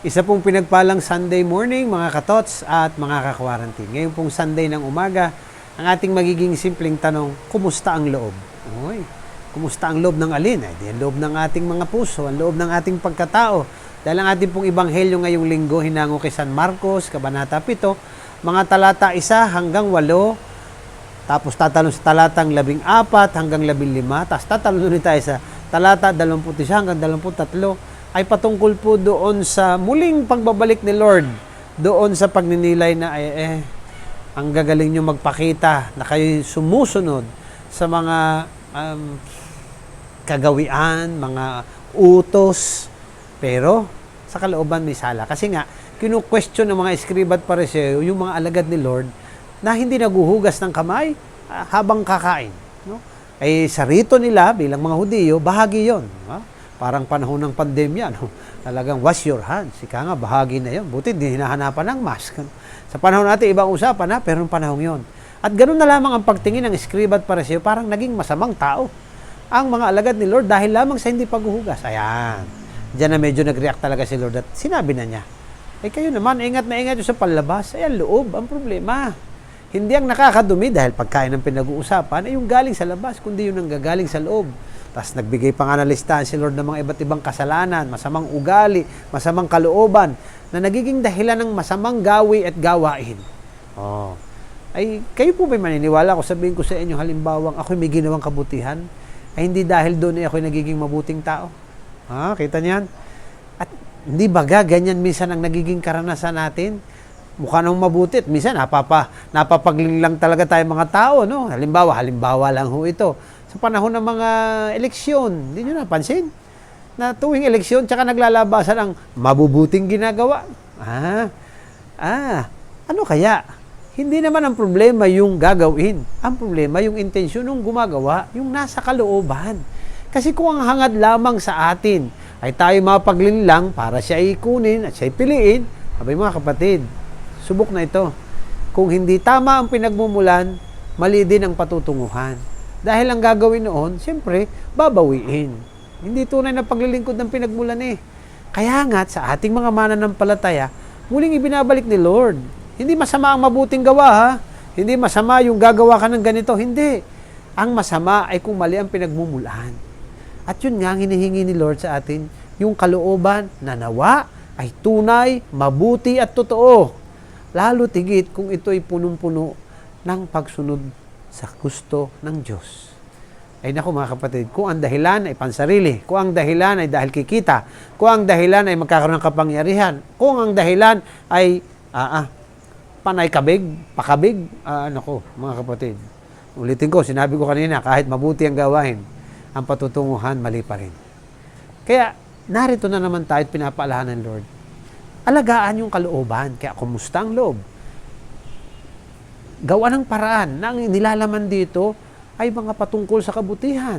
Isa pong pinagpalang Sunday morning mga katots at mga ka-quarantine. Ngayon pong Sunday ng umaga, ang ating magiging simpleng tanong, kumusta ang loob? Oy, kumusta ang loob ng alin? Ay, ang loob ng ating mga puso, ang loob ng ating pagkatao. Dahil ang ating pong ebanghelyo ngayong linggo, hinango kay San Marcos, Kabanata 7, mga talata 1 hanggang 8, tapos tatalon sa talatang 14 hanggang 15, tapos tatalon ulit tayo sa talata 21 hanggang 23, ay patungkol po doon sa muling pagbabalik ni Lord, doon sa pagninilay na ang gagaling nyo magpakita na kayo sumusunod sa mga kagawian, mga utos, pero sa kalooban may sala. Kasi nga, kinu-question ng mga eskriba at pariseo yung mga alagad ni Lord na hindi naguhugas ng kamay habang kakain. No? Ay sa rito nila bilang mga Hudiyo, bahagi yon. Parang panahon ng pandemya, no? Talagang wash your hands. Ika nga, bahagi na yon. Buti hindi hinahanapan ng mask. No? Sa panahon natin, ibang usapan na, pero ng panahon yon. At ganoon na lamang ang pagtingin ng eskriba at pariseo, parang naging masamang tao ang mga alagad ni Lord dahil lamang sa hindi paghuhugas. Ayan. Diyan na medyo nag-react talaga si Lord at sinabi na niya, kayo naman, ingat na ingat yung sa panlabas. Ayan, loob, ang problema. Hindi ang nakakadumi dahil pagkain ng pinag-uusapan ay yung galing sa labas, kundi yung nanggagaling sa loob. Tapos nagbigay pa nga ng listahan si Lord ng mga iba't ibang kasalanan, masamang ugali, masamang kalooban, na nagiging dahilan ng masamang gawi at gawain. Ay, kayo po ba'y maniniwala kung sabihin ko sa inyo, halimbawang ako'y may ginawang kabutihan, ay hindi dahil doon ay ako'y nagiging mabuting tao? Kita niyan? At hindi baga, ganyan minsan ang nagiging karanasan natin? Mukha nang mabuti at minsan napapagling lang talaga tayo mga tao, no? Halimbawa lang ho ito. Sa panahon ng mga eleksyon, hindi nyo napansin? Na tuwing eleksyon, tsaka naglalabasan ang mabubuting ginagawa. Ano kaya? Hindi naman ang problema yung gagawin. Ang problema yung intensyon ng gumagawa, yung nasa kalooban. Kasi kung ang hangad lamang sa atin ay tayo mapaglinlang para siya ay kunin at siya ay piliin, abay mga kapatid, subok na ito. Kung hindi tama ang pinagmumulan, mali din ang patutunguhan. Dahil ang gagawin noon, siyempre, babawiin. Hindi tunay na paglilingkod ng pinagmulan eh. Kaya nga, sa ating mga mananampalataya, muling ibinabalik ni Lord. Hindi masama ang mabuting gawa, ha? Hindi masama yung gagawa ka ng ganito. Hindi. Ang masama ay kung mali ang pinagmumulan. At yun nga ang hinihingi ni Lord sa atin, yung kalooban na nawa ay tunay, mabuti at totoo. Lalo tigit kung ito ay punong-puno ng pagsunod sa gusto ng Diyos. Ay naku mga kapatid, kung ang dahilan ay pansarili, kung ang dahilan ay dahil kikita, kung ang dahilan ay magkakaroon ng kapangyarihan, kung ang dahilan ay panay pakabig, naku mga kapatid. Ulitin ko, sinabi ko kanina, kahit mabuti ang gawain, ang patutunguhan mali pa rin. Kaya narito na naman tayo at pinapaalahan ng Lord. Alagaan yung kalooban. Kaya kumusta ang loob? Gawa ng paraan na ang nilalaman dito ay mga patungkol sa kabutihan.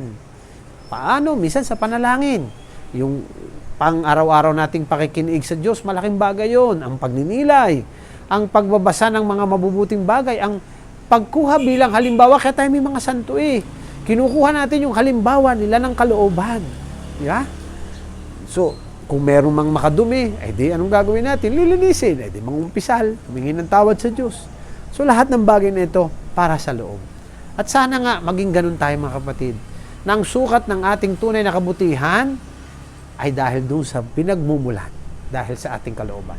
Paano? Minsan sa panalangin. Yung pang-araw-araw nating pakikinig sa Diyos, malaking bagay yon. Ang pagninilay, ang pagbabasa ng mga mabubuting bagay, ang pagkuha bilang halimbawa, kaya tayo may mga santo eh. Kinukuha natin yung halimbawa nila ng kalooban. Yeah? So, kung meron mang makadumi, ay di anong gagawin natin? Lilinisin. Ay di mangumpisal, humingi ng tawad sa Diyos. So lahat ng bagay na ito para sa loob. At sana nga maging ganun tayo mga kapatid. Na ang sukat ng ating tunay na kabutihan ay dahil doon sa pinagmumulan. Dahil sa ating kalooban.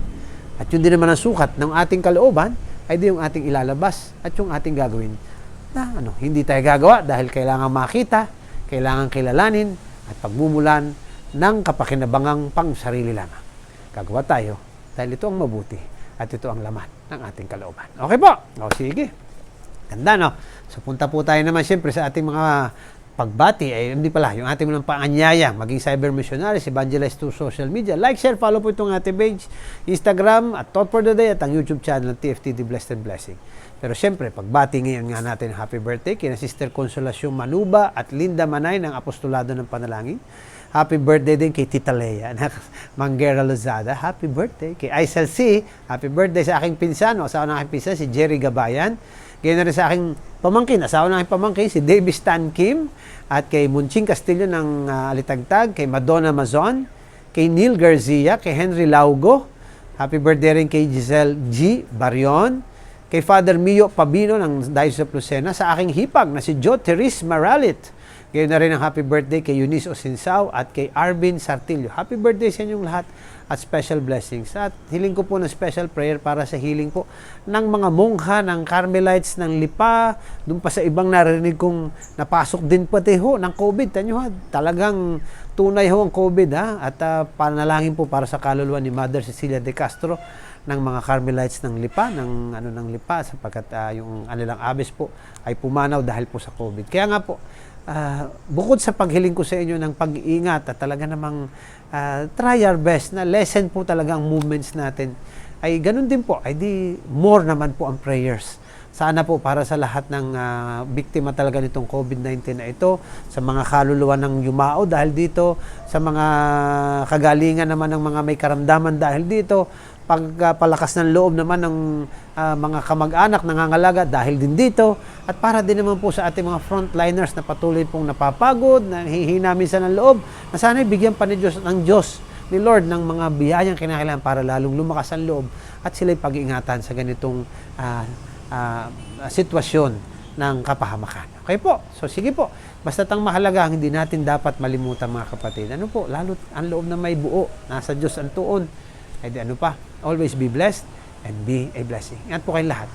At yun din naman ang sukat ng ating kalooban ay di yung ating ilalabas at yung ating gagawin. Na hindi tayo gagawa dahil kailangan makita, kailangan kilalanin at pagmumulan ng kapakinabangang pang sarili lamang. Gagawa tayo dahil ito ang mabuti at ito ang laman ng ating kalooban. Okay po? Sige. Ganda, no? So, punta po tayo naman siyempre sa ating mga pagbati. Hindi pala, yung ating mga paanyaya, maging cyber missionaries, evangelize to social media. Like, share, follow po itong ating page, Instagram, at Thought for the Day, at ang YouTube channel, TFTD Blessed and Blessing. Pero siyempre, pagbati ngayon nga natin happy birthday kina Sister Consolacion Manuba at Linda Manay ng Apostolado ng Panalangin. Happy birthday din kay Tita Lea, Manguera Lozada. Happy birthday kay Aisel C. Happy birthday sa aking pinsan, asawa ng aking pinsan, si Jerry Gabayan. Ganoon rin sa aking pamangkin, asawa ng aking pamangkin, si Davis Stan Kim. At kay Munching Castillo ng Alitagtag, kay Madonna Mazon, kay Neil Garcia, kay Henry Laugo. Happy birthday rin kay Giselle G. Barion, kay Father Mio Pabino ng Diocese of Lucena, sa aking hipag na si Jo Therese Maralit. Ngayon na rin ang happy birthday kay Eunice Osinsao at kay Arvin Sartillo. Happy birthday sa inyong lahat at special blessings. At hiling ko po ng special prayer para sa healing po ng mga mongha ng Carmelites ng Lipa. Doon pa sa ibang narinig kong napasok din pati ho ng COVID. Tanyo ha, talagang tunay ho ang COVID ha. At panalangin po para sa kaluluwa ni Mother Cecilia de Castro ng mga Carmelites ng Lipa, ng Lipa, sapagkat yung anilang abes po ay pumanaw dahil po sa COVID. Kaya nga po, bukod sa paghiling ko sa inyo ng pag-iingat at talaga namang try our best na lessen po talaga ang movements natin, ay ganun din po, ay di more naman po ang prayers. Sana po para sa lahat ng biktima talaga nitong COVID-19 na ito, sa mga kaluluwa ng yumao dahil dito, sa mga kagalingan naman ng mga may karamdaman dahil dito, pagpalakas ng loob naman ng mga kamag-anak nangangalaga dahil din dito, at para din naman po sa ating mga frontliners na patuloy pong napapagod, nahihina minsan ng loob, na sana'y bigyan pa ng Diyos, ni Lord, ng mga biyayang kinakailangan para lalong lumakas ang loob at sila'y pag-iingatan sa ganitong sitwasyon ng kapahamakan. Okay po, so sige po, basta tang mahalaga, hindi natin dapat malimutan mga kapatid. Ano po, lalo ang loob na may buo, nasa Diyos ang tuon, ay di ano pa, always be blessed and be a blessing. Ingat po kayong lahat.